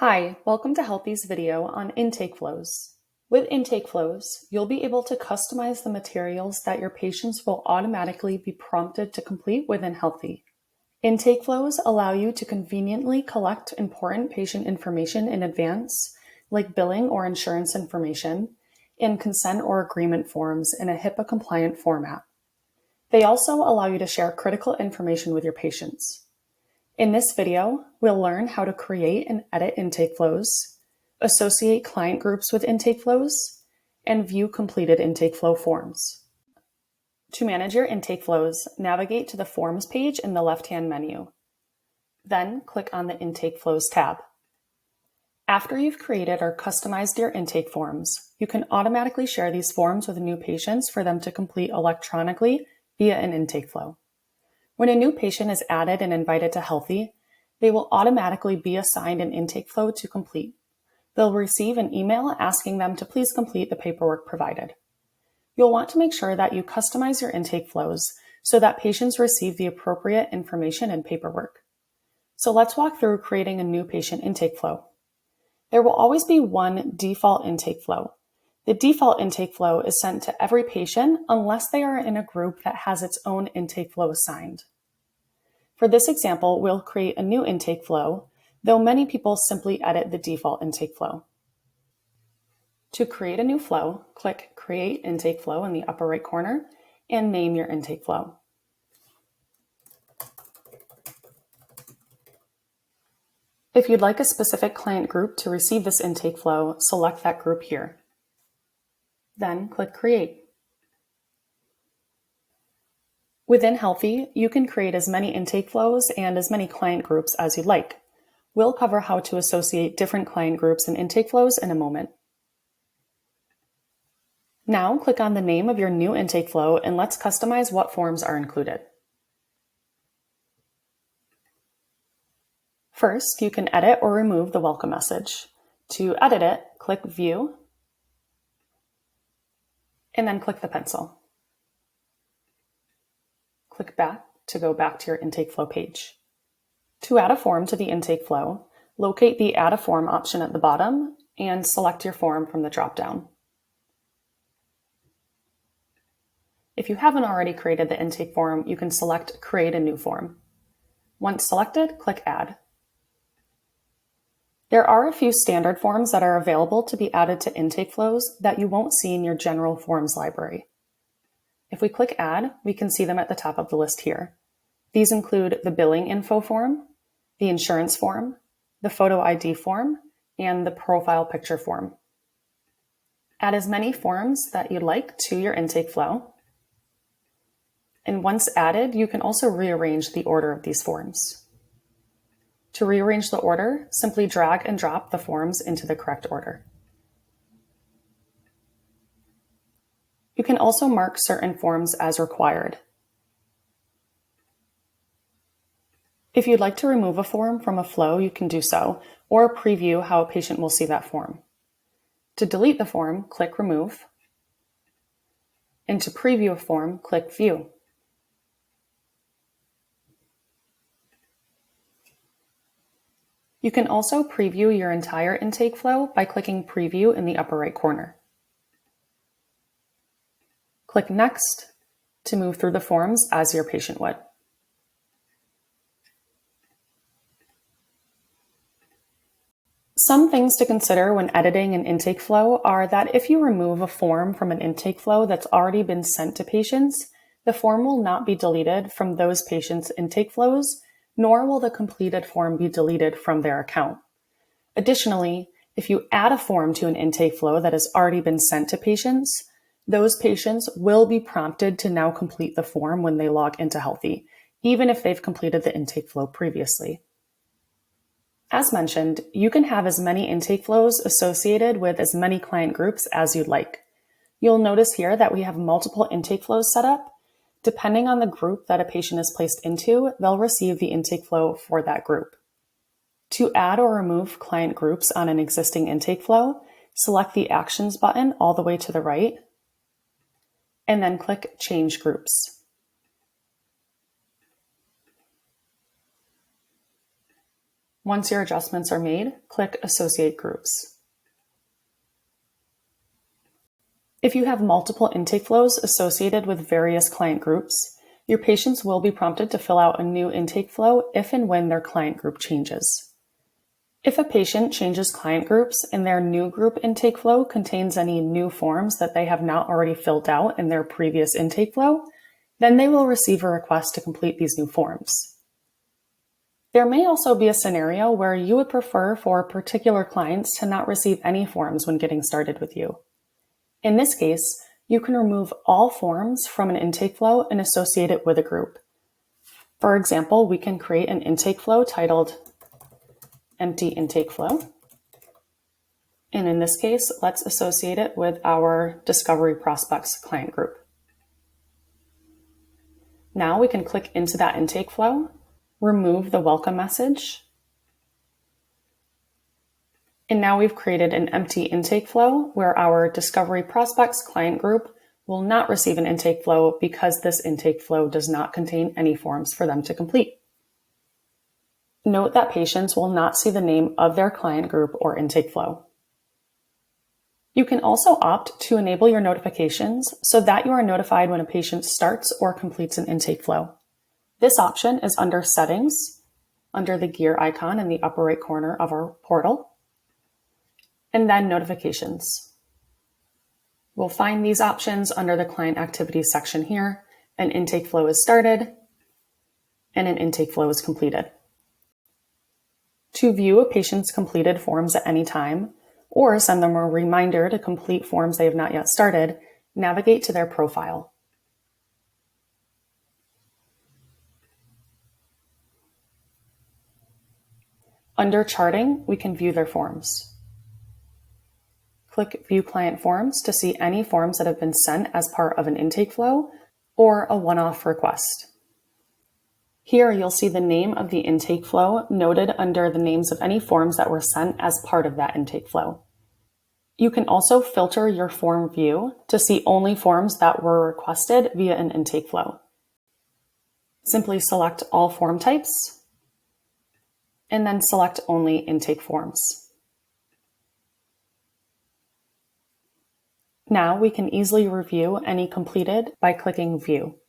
Hi, welcome to Healthie's video on intake flows. With intake flows, you'll be able to customize the materials that your patients will automatically be prompted to complete within Healthie. Intake flows allow you to conveniently collect important patient information in advance, like billing or insurance information, and consent or agreement forms in a HIPAA-compliant format. They also allow you to share critical information with your patients. In this video, we'll learn how to create and edit intake flows, associate client groups with intake flows, and view completed intake flow forms. To manage your intake flows, navigate to the Forms page in the left-hand menu. Then click on the Intake Flows tab. After you've created or customized your intake forms, you can automatically share these forms with new patients for them to complete electronically via an intake flow. When a new patient is added and invited to Healthie, they will automatically be assigned an intake flow to complete. They'll receive an email asking them to please complete the paperwork provided. You'll want to make sure that you customize your intake flows so that patients receive the appropriate information and paperwork. So let's walk through creating a new patient intake flow. There will always be one default intake flow. The default intake flow is sent to every patient unless they are in a group that has its own intake flow assigned. For this example, we'll create a new intake flow, though many people simply edit the default intake flow. To create a new flow, click Create Intake Flow in the upper right corner and name your intake flow. If you'd like a specific client group to receive this intake flow, select that group here. Then click Create. Within Healthie, you can create as many intake flows and as many client groups as you'd like. We'll cover how to associate different client groups and intake flows in a moment. Now click on the name of your new intake flow and let's customize what forms are included. First, you can edit or remove the welcome message. To edit it, click View, and then click the pencil. Click back to go back to your intake flow page. To add a form to the intake flow, locate the Add a Form option at the bottom and select your form from the drop-down. If you haven't already created the intake form, you can select Create a New Form. Once selected, click Add. There are a few standard forms that are available to be added to intake flows that you won't see in your general forms library. If we click Add, we can see them at the top of the list here. These include the billing info form, the insurance form, the photo ID form, and the profile picture form. Add as many forms that you'd like to your intake flow. And once added, you can also rearrange the order of these forms. To rearrange the order, simply drag and drop the forms into the correct order. You can also mark certain forms as required. If you'd like to remove a form from a flow, you can do so, or preview how a patient will see that form. To delete the form, click Remove, and to preview a form, click View. You can also preview your entire intake flow by clicking Preview in the upper right corner. Click Next to move through the forms as your patient would. Some things to consider when editing an intake flow are that if you remove a form from an intake flow that's already been sent to patients, the form will not be deleted from those patients' intake flows, nor will the completed form be deleted from their account. Additionally, if you add a form to an intake flow that has already been sent to patients, those patients will be prompted to now complete the form when they log into Healthie, even if they've completed the intake flow previously. As mentioned, you can have as many intake flows associated with as many client groups as you'd like. You'll notice here that we have multiple intake flows set up. Depending on the group that a patient is placed into, they'll receive the intake flow for that group. To add or remove client groups on an existing intake flow, select the Actions button all the way to the right, and then click Change Groups. Once your adjustments are made, click Associate Groups. If you have multiple intake flows associated with various client groups, your patients will be prompted to fill out a new intake flow if and when their client group changes. If a patient changes client groups and their new group intake flow contains any new forms that they have not already filled out in their previous intake flow, then they will receive a request to complete these new forms. There may also be a scenario where you would prefer for particular clients to not receive any forms when getting started with you. In this case, you can remove all forms from an intake flow and associate it with a group. For example, we can create an intake flow titled Empty Intake Flow. And in this case, let's associate it with our Discovery Prospects client group. Now we can click into that intake flow, remove the welcome message, and now we've created an empty intake flow where our Discovery Prospects client group will not receive an intake flow because this intake flow does not contain any forms for them to complete. Note that patients will not see the name of their client group or intake flow. You can also opt to enable your notifications so that you are notified when a patient starts or completes an intake flow. This option is under Settings, under the gear icon in the upper right corner of our portal, and then Notifications. We'll find these options under the Client Activities section here. An intake flow is started, and an intake flow is completed. To view a patient's completed forms at any time, or send them a reminder to complete forms they have not yet started, navigate to their profile. Under Charting, we can view their forms. Click View Client Forms to see any forms that have been sent as part of an intake flow or a one-off request. Here you'll see the name of the intake flow noted under the names of any forms that were sent as part of that intake flow. You can also filter your form view to see only forms that were requested via an intake flow. Simply select all form types and then select only intake forms. Now we can easily review any completed by clicking View.